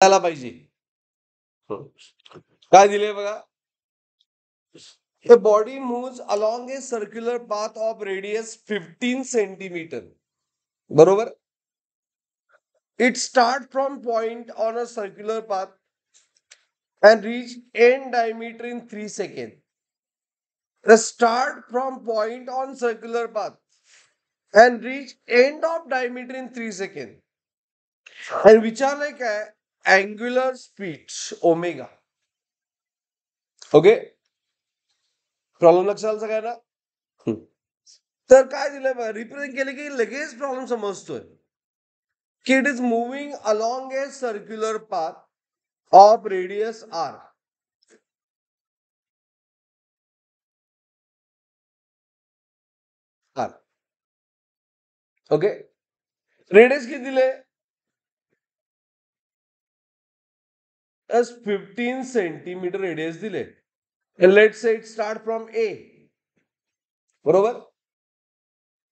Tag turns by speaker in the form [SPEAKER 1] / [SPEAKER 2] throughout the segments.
[SPEAKER 1] त्याला पाहिजे. काय दिले बघा, a body moves along a circular path of radius 15 centimeter. बरोबर. It start from point on a circular path and reach end diameter in 3 seconds. The start from point on circular path and reach end of diameter in 3 seconds. And which are like a angular speed omega. Okay, problem लक्षात आला सगळ्यांना. तर काय दिलं, represent केले की लगेच problem समजतोय की it is moving along a circular path of radius R. R okay, radius किती दिले, 15 सेंटीमीटर रेडियस दिले. Let say it start from A. बरोबर.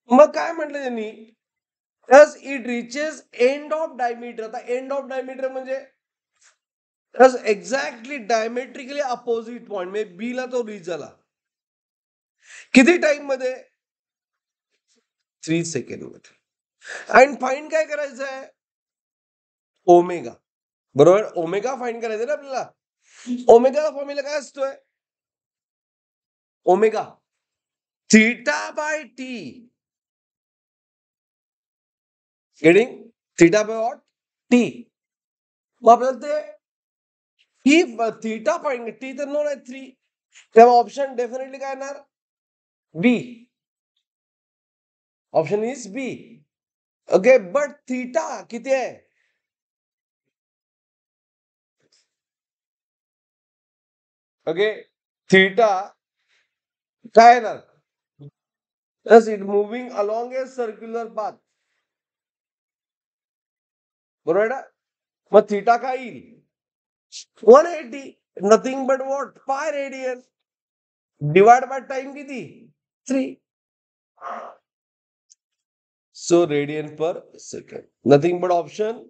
[SPEAKER 1] मग काय म्हटलं त्यांनी, it reaches end of diameter. आता एंड ऑफ डायमीटर म्हणजे एक्झॅक्टली डायमेट्रिकली अपोजिट पॉइंट म्हणजे बी ला तो रीच झाला. किती टाइम मध्ये, 3 सेकंड मध्ये. आणि फाईंड काय करायचं आहे, ओमेगा. बरोबर, ओमेगा फाईंड करायचं ना आपल्याला. ओमेगाचा फॉर्म्युला काय असतोय, omega theta by T. Getting, theta by what, T. मग आपल्याला ते ही थीटा फाईंड, टी तर नो आहे 3, तेव्हा ऑप्शन डेफिनेटली काय येणार, B. Option is B. Okay, but theta किती आहे, ओके, थीटा काय येणार, it moving along a circular path. बरोबर ना. मग थीटा काय येईल, 180. Nothing but what, pi radian divide by time किती, 3. So radian per second, nothing but option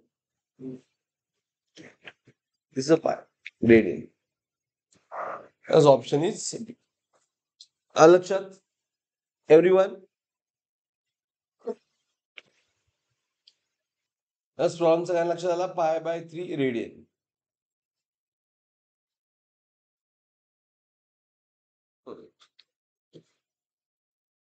[SPEAKER 1] this pi radian. as option is C. लक्षात everyone. Problem सगळ्यांना लक्षात आला, पाय बाय 3 रेडियन.